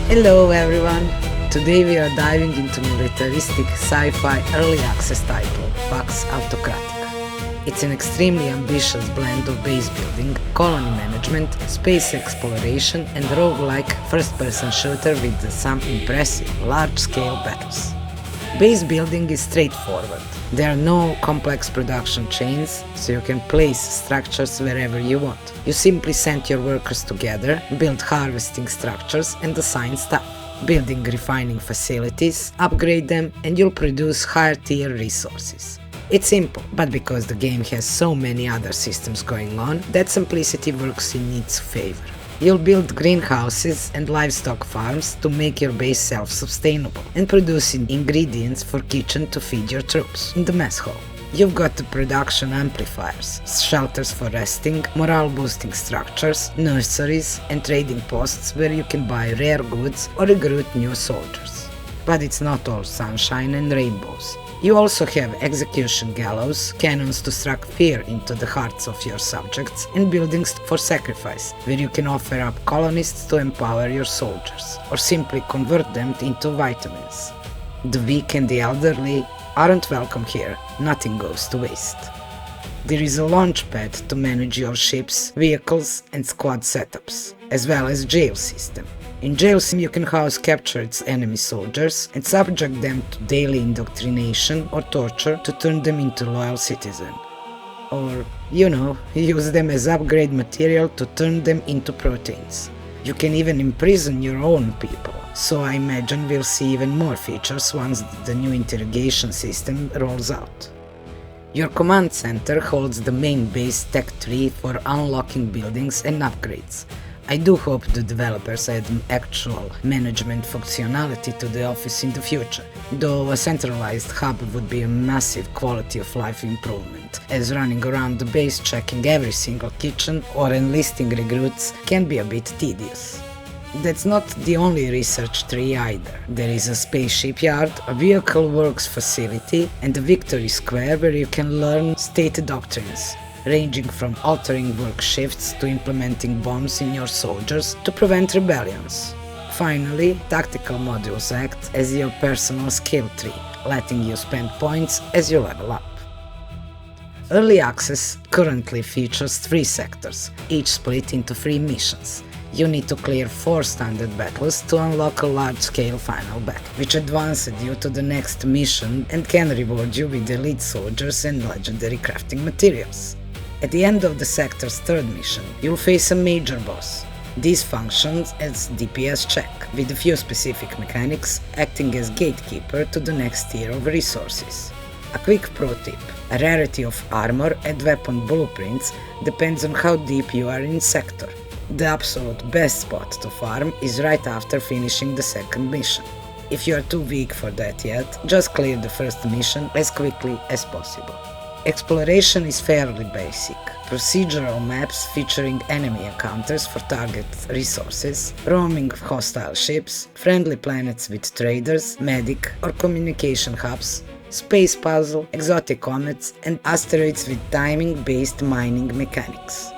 Hello everyone! Today we are diving into militaristic sci-fi early access title, Pax Autocratica. It's an extremely ambitious blend of base building, colony management, space exploration and roguelike first-person shooter with some impressive large-scale battles. Base building is straightforward. There are no complex production chains, so you can place structures wherever you want. You simply send your workers together, build harvesting structures and assign stuff. Building refining facilities, upgrade them, and you'll produce higher tier resources. It's simple, but because the game has so many other systems going on, that simplicity works in its favor. You'll build greenhouses and livestock farms to make your base self-sustainable and producing ingredients for kitchen to feed your troops in the mess hall. You've got the production amplifiers, shelters for resting, morale-boosting structures, nurseries and trading posts where you can buy rare goods or recruit new soldiers. But it's not all sunshine and rainbows. You also have execution gallows, cannons to strike fear into the hearts of your subjects, and buildings for sacrifice, where you can offer up colonists to empower your soldiers, or simply convert them into vitamins. The weak and the elderly aren't welcome here, nothing goes to waste. There is a launch pad to manage your ships, vehicles and squad setups, as well as jail system. In jails you can house captured enemy soldiers and subject them to daily indoctrination or torture to turn them into loyal citizens. Or, use them as upgrade material to turn them into proteins. You can even imprison your own people, so I imagine we'll see even more features once the new interrogation system rolls out. Your command center holds the main base tech tree for unlocking buildings and upgrades. I do hope the developers add actual management functionality to the office in the future, though a centralized hub would be a massive quality of life improvement, as running around the base checking every single kitchen or enlisting recruits can be a bit tedious. That's not the only research tree either. There is a spaceship yard, a vehicle works facility and a victory square where you can learn state doctrines, ranging from altering work shifts to implementing bombs in your soldiers to prevent rebellions. Finally, tactical modules act as your personal skill tree, letting you spend points as you level up. Early access currently features 3 sectors, each split into 3 missions. You need to clear 4 standard battles to unlock a large-scale final battle, which advances you to the next mission and can reward you with elite soldiers and legendary crafting materials. At the end of the sector's 3rd mission, you'll face a major boss. This functions as DPS check, with a few specific mechanics acting as gatekeeper to the next tier of resources. A quick pro tip: a rarity of armor and weapon blueprints depends on how deep you are in sector. The absolute best spot to farm is right after finishing the 2nd mission. If you are too weak for that yet, just clear the 1st mission as quickly as possible. Exploration is fairly basic. Procedural maps featuring enemy encounters for target resources, roaming hostile ships, friendly planets with traders, medic or communication hubs, space puzzle, exotic comets and asteroids with timing-based mining mechanics.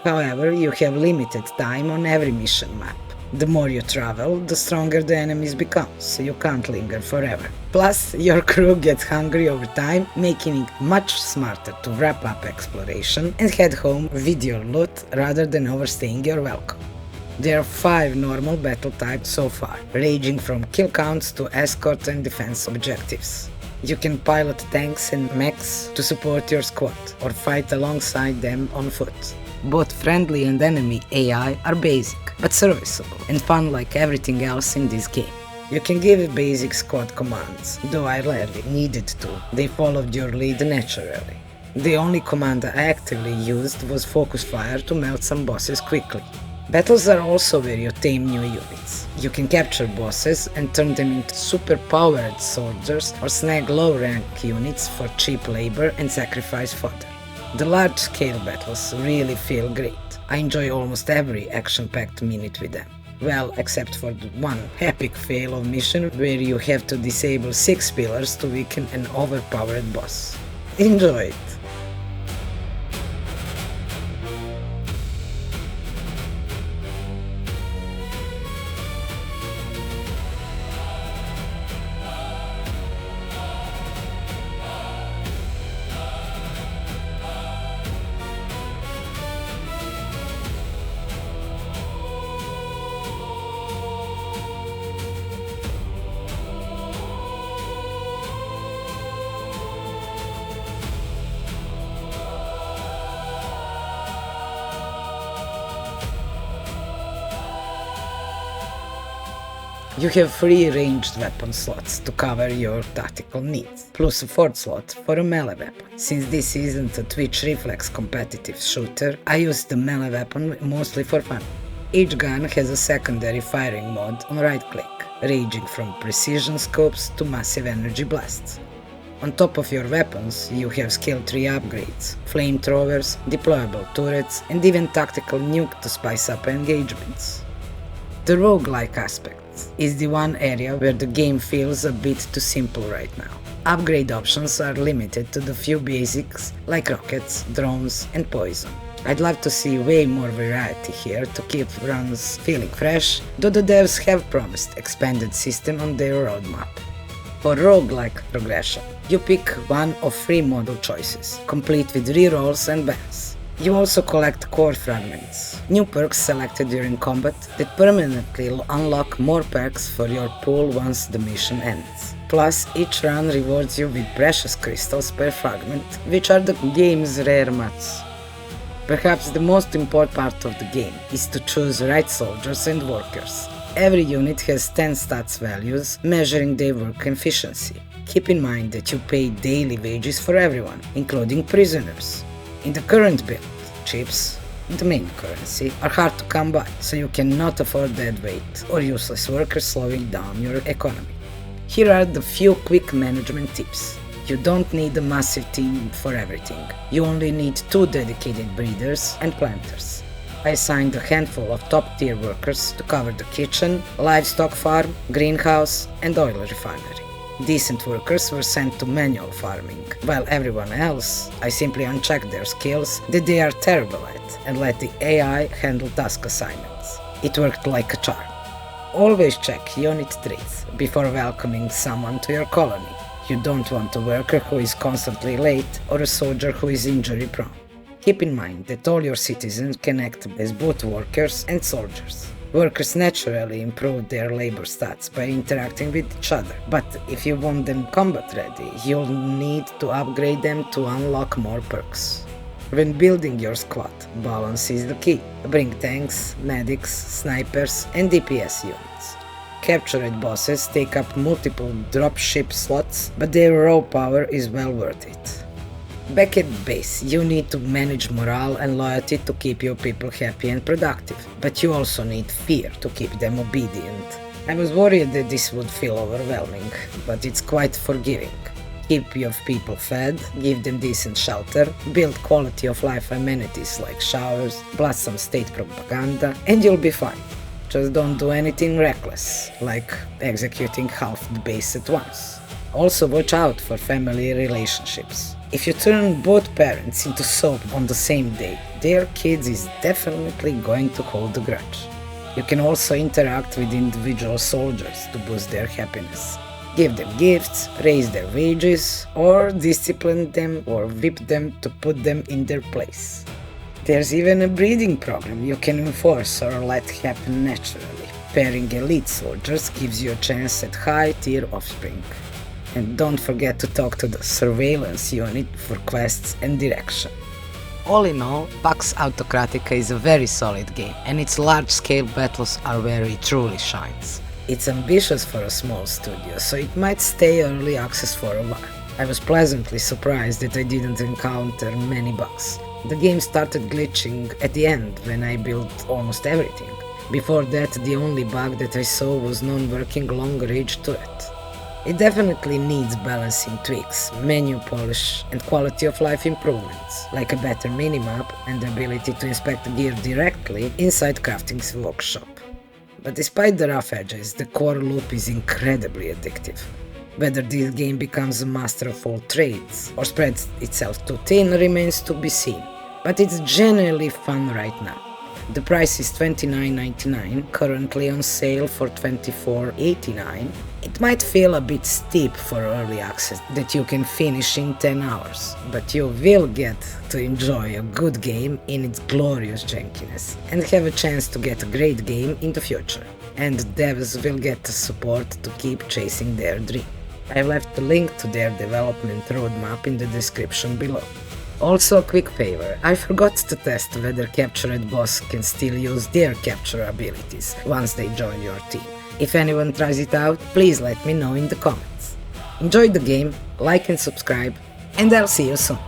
However, you have limited time on every mission map. The more you travel, the stronger the enemies become, so you can't linger forever. Plus, your crew gets hungry over time, making it much smarter to wrap up exploration and head home with your loot rather than overstaying your welcome. There are 5 normal battle types so far, ranging from kill counts to escort and defense objectives. You can pilot tanks and mechs to support your squad, or fight alongside them on foot. Both friendly and enemy AI are basic, but serviceable and fun like everything else in this game. You can give basic squad commands, though I rarely needed to, they followed your lead naturally. The only command I actively used was focus fire to melt some bosses quickly. Battles are also where you tame new units. You can capture bosses and turn them into super-powered soldiers or snag low-rank units for cheap labor and sacrifice fodder. The large-scale battles really feel great. I enjoy almost every action-packed minute with them. Well, except for the one epic fail of mission where you have to disable 6 pillars to weaken an overpowered boss. Enjoy it! You have 3 ranged weapon slots to cover your tactical needs, plus a 4th slot for a melee weapon. Since this isn't a Twitch reflex competitive shooter, I use the melee weapon mostly for fun. Each gun has a secondary firing mode on right click, ranging from precision scopes to massive energy blasts. On top of your weapons, you have skill tree upgrades, flamethrowers, deployable turrets, and even tactical nuke to spice up engagements. The roguelike aspect is the one area where the game feels a bit too simple right now. Upgrade options are limited to the few basics like rockets, drones, and poison. I'd love to see way more variety here to keep runs feeling fresh, though the devs have promised expanded system on their roadmap. For roguelike progression, you pick one of 3 model choices, complete with rerolls and bans. You also collect core fragments, new perks selected during combat that permanently unlock more perks for your pool once the mission ends. Plus, each run rewards you with precious crystals per fragment, which are the game's rare mats. Perhaps the most important part of the game is to choose right soldiers and workers. Every unit has 10 stats values measuring their work efficiency. Keep in mind that you pay daily wages for everyone, including prisoners. In the current build, chips, the main currency, are hard to come by, so you cannot afford dead weight or useless workers slowing down your economy. Here are the few quick management tips. You don't need a massive team for everything. You only need 2 dedicated breeders and planters. I assigned a handful of top tier workers to cover the kitchen, livestock farm, greenhouse, and oil refinery. Decent workers were sent to manual farming, while everyone else, I simply unchecked their skills that they are terrible at and let the AI handle task assignments. It worked like a charm. Always check unit traits before welcoming someone to your colony. You don't want a worker who is constantly late or a soldier who is injury prone. Keep in mind that all your citizens can act as both workers and soldiers. Workers naturally improve their labor stats by interacting with each other, but if you want them combat ready, you'll need to upgrade them to unlock more perks. When building your squad, balance is the key. Bring tanks, medics, snipers, and DPS units. Captured bosses take up multiple dropship slots, but their raw power is well worth it. Back at base, you need to manage morale and loyalty to keep your people happy and productive, but you also need fear to keep them obedient. I was worried that this would feel overwhelming, but it's quite forgiving. Keep your people fed, give them decent shelter, build quality of life amenities like showers, blast some state propaganda, and you'll be fine. Just don't do anything reckless, like executing half the base at once. Also watch out for family relationships. If you turn both parents into soap on the same day, their kids is definitely going to hold a grudge. You can also interact with individual soldiers to boost their happiness. Give them gifts, raise their wages, or discipline them or whip them to put them in their place. There's even a breeding program you can enforce or let happen naturally. Pairing elite soldiers gives you a chance at high-tier offspring. And don't forget to talk to the surveillance unit for quests and direction. All in all, Pax Autocratica is a very solid game, and its large-scale battles are where it truly shines. It's ambitious for a small studio, so it might stay early access for a while. I was pleasantly surprised that I didn't encounter many bugs. The game started glitching at the end when I built almost everything. Before that, the only bug that I saw was non-working long-range turret. It definitely needs balancing tweaks, menu polish, and quality of life improvements, like a better minimap and the ability to inspect gear directly inside Crafting's workshop. But despite the rough edges, the core loop is incredibly addictive. Whether this game becomes a master of all trades or spreads itself too thin remains to be seen, but it's genuinely fun right now. The price is $29.99, currently on sale for $24.89. It might feel a bit steep for early access that you can finish in 10 hours, but you will get to enjoy a good game in its glorious jankiness and have a chance to get a great game in the future. And devs will get the support to keep chasing their dream. I've left a link to their development roadmap in the description below. Also a quick favor, I forgot to test whether captured boss can still use their capture abilities once they join your team. If anyone tries it out, please let me know in the comments. Enjoy the game, like and subscribe, and I'll see you soon.